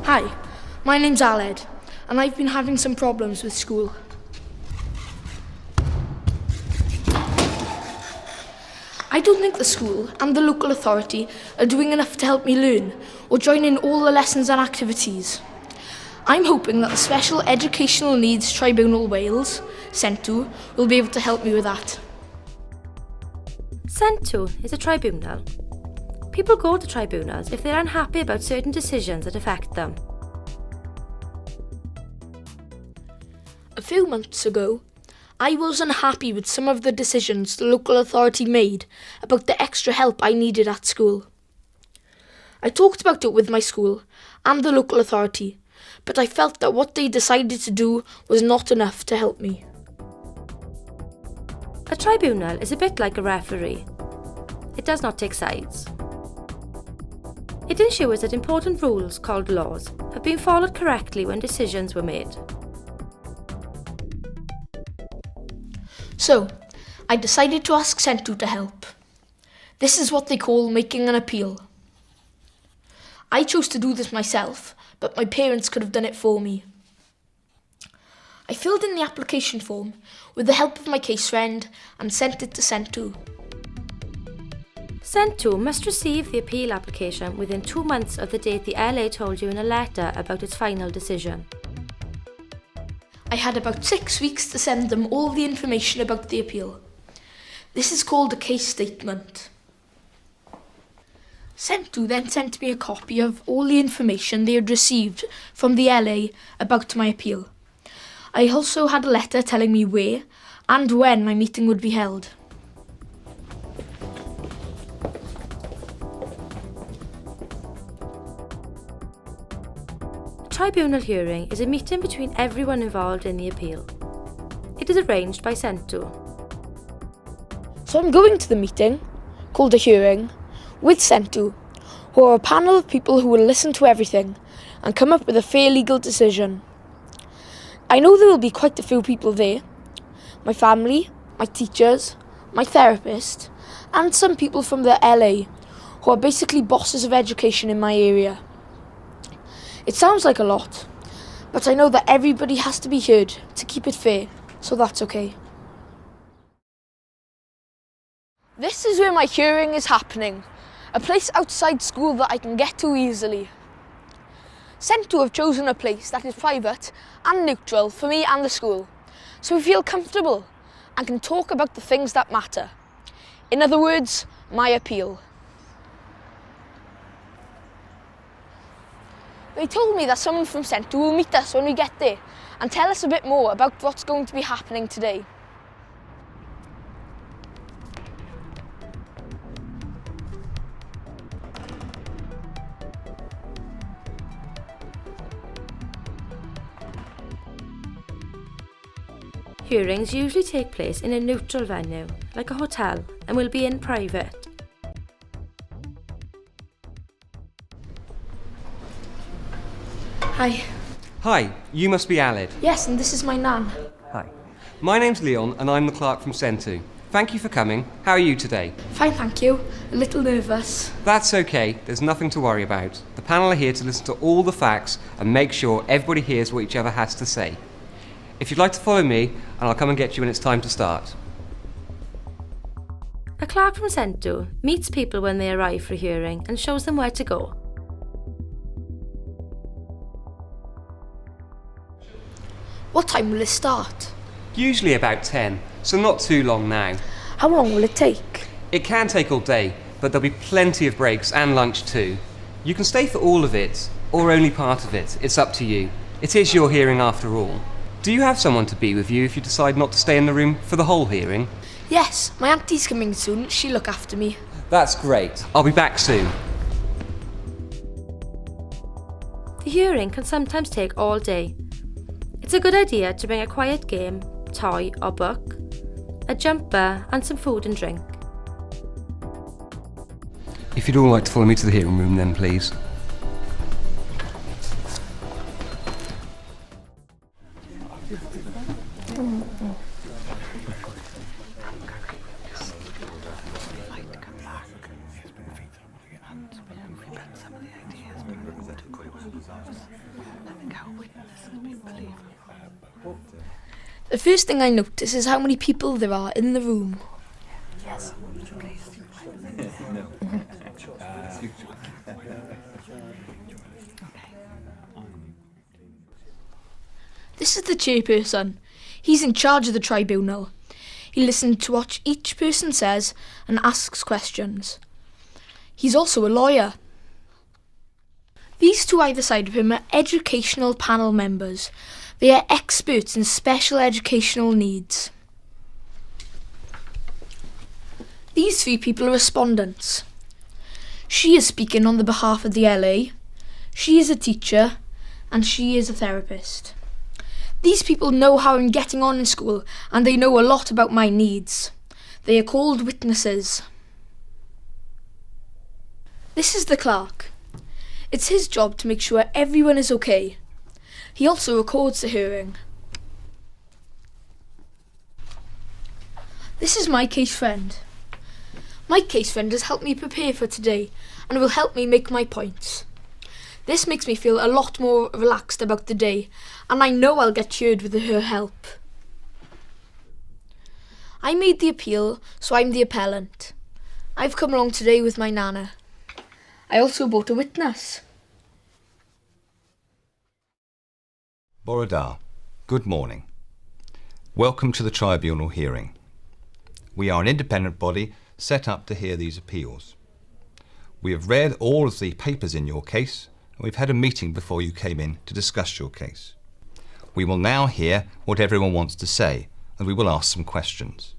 Hi, my name's Aled, and I've been having some problems with school. I don't think the school and the local authority are doing enough to help me learn or join in all the lessons and activities. I'm hoping that the Special Educational Needs Tribunal Wales, Sentw, will be able to help me with that. Sentw is a tribunal. People go to tribunals if they're unhappy about certain decisions that affect them. A few months ago, I was unhappy with some of the decisions the local authority made about the extra help I needed at school. I talked about it with my school and the local authority, but I felt that what they decided to do was not enough to help me. A tribunal is a bit like a referee. It does not take sides. It ensures that important rules, called laws, have been followed correctly when decisions were made. So, I decided to ask Sentw to help. This is what they call making an appeal. I chose to do this myself, but my parents could have done it for me. I filled in the application form with the help of my case friend and sent it to Sentw. Sentw must receive the appeal application within 2 months of the date the LA told you in a letter about its final decision. I had about 6 weeks to send them all the information about the appeal. This is called a case statement. Sentw then sent me a copy of all the information they had received from the LA about my appeal. I also had a letter telling me where and when my meeting would be held. A tribunal hearing is a meeting between everyone involved in the appeal. It is arranged by Sentw. So I'm going to the meeting, called a hearing, with Sentw, who are a panel of people who will listen to everything and come up with a fair legal decision. I know there will be quite a few people there. My family, my teachers, my therapist, and some people from the LA, who are basically bosses of education in my area. It sounds like a lot, but I know that everybody has to be heard to keep it fair, so that's okay. This is where my hearing is happening, a place outside school that I can get to easily. Sentw have chosen a place that is private and neutral for me and the school, so we feel comfortable and can talk about the things that matter. In other words, my appeal. They told me that someone from Sentw will meet us when we get there and tell us a bit more about what's going to be happening today. Hearings usually take place in a neutral venue, like a hotel, and will be in private. Hi. Hi, you must be Aled. Yes, and this is my nan. Hi. My name's Leon and I'm the clerk from Sentw. Thank you for coming. How are you today? Fine, thank you. A little nervous. That's okay, there's nothing to worry about. The panel are here to listen to all the facts and make sure everybody hears what each other has to say. If you'd like to follow me, and I'll come and get you when it's time to start. A clerk from Sentw meets people when they arrive for a hearing and shows them where to go. What time will it start? Usually about 10, so not too long now. How long will it take? It can take all day, but there'll be plenty of breaks and lunch too. You can stay for all of it, or only part of it. It's up to you. It is your hearing after all. Do you have someone to be with you if you decide not to stay in the room for the whole hearing? Yes, my auntie's coming soon. She'll look after me. That's great. I'll be back soon. The hearing can sometimes take all day. It's a good idea to bring a quiet game, toy or book, a jumper and some food and drink. If you'd all like to follow me to the hearing room then, please. The first thing I notice is how many people there are in the room. Yes. This is the chairperson. He's in charge of the tribunal. He listens to what each person says and asks questions. He's also a lawyer. These two either side of him are educational panel members. They are experts in special educational needs. These three people are respondents. She is speaking on the behalf of the LA, she is a teacher, and she is a therapist. These people know how I'm getting on in school, and they know a lot about my needs. They are called witnesses. This is the clerk. It's his job to make sure everyone is okay. He also records the hearing. This is my case friend. My case friend has helped me prepare for today and will help me make my points. This makes me feel a lot more relaxed about the day, and I know I'll get cured with her help. I made the appeal, so I'm the appellant. I've come along today with my nana. I also brought a witness. Borodar, good morning. Welcome to the Tribunal Hearing. We are an independent body set up to hear these appeals. We have read all of the papers in your case, and we've had a meeting before you came in to discuss your case. We will now hear what everyone wants to say, and we will ask some questions.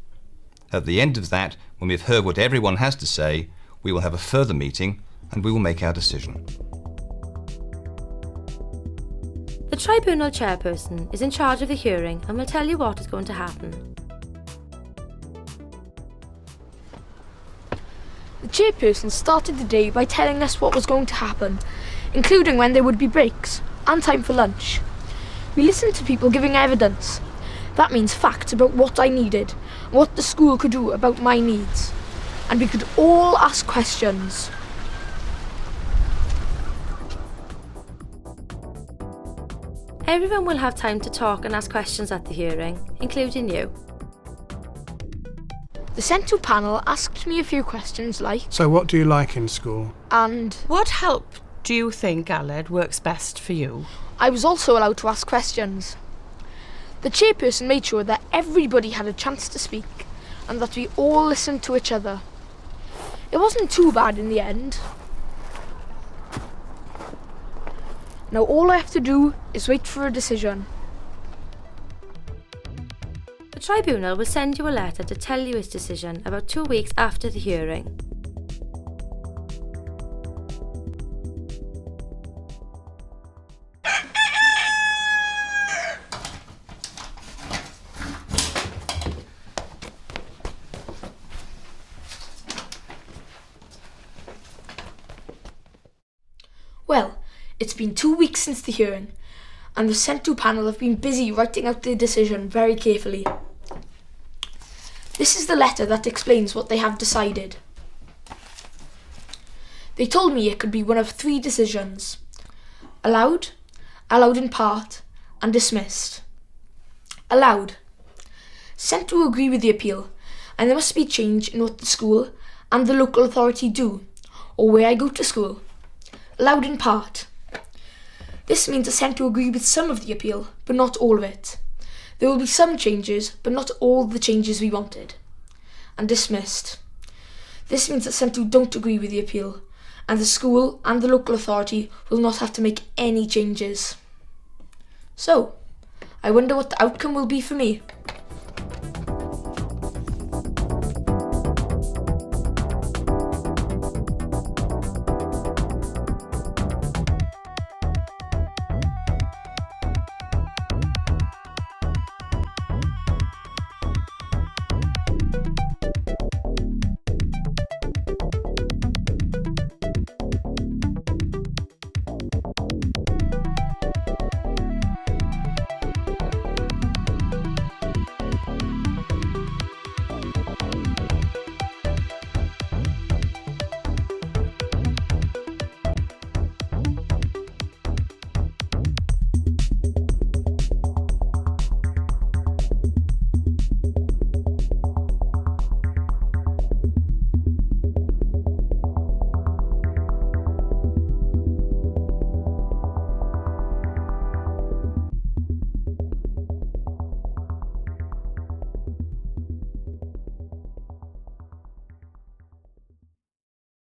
At the end of that, when we've heard what everyone has to say, we will have a further meeting and we will make our decision. The Tribunal Chairperson is in charge of the hearing and will tell you what is going to happen. The chairperson started the day by telling us what was going to happen, including when there would be breaks and time for lunch. We listened to people giving evidence. That means facts about what I needed, what the school could do about my needs. And we could all ask questions. Everyone will have time to talk and ask questions at the hearing, including you. The Sentw panel asked me a few questions like, So what do you like in school? and What help do you think, Aled, works best for you? I was also allowed to ask questions. The chairperson made sure that everybody had a chance to speak and that we all listened to each other. It wasn't too bad in the end. Now all I have to do is wait for a decision. The Tribunal will send you a letter to tell you its decision about 2 weeks after the hearing. Well, it's been 2 weeks since the hearing, and the Sentw panel have been busy writing out their decision very carefully. This is the letter that explains what they have decided. They told me it could be one of 3 decisions: allowed, allowed in part, and dismissed. Allowed. Sentw agree with the appeal, and there must be change in what the school and the local authority do, or where I go to school. Allowed in part. This means that Sentw agree with some of the appeal, but not all of it. There will be some changes, but not all the changes we wanted. And dismissed. This means that Sentw don't agree with the appeal, and the school and the local authority will not have to make any changes. So, I wonder what the outcome will be for me.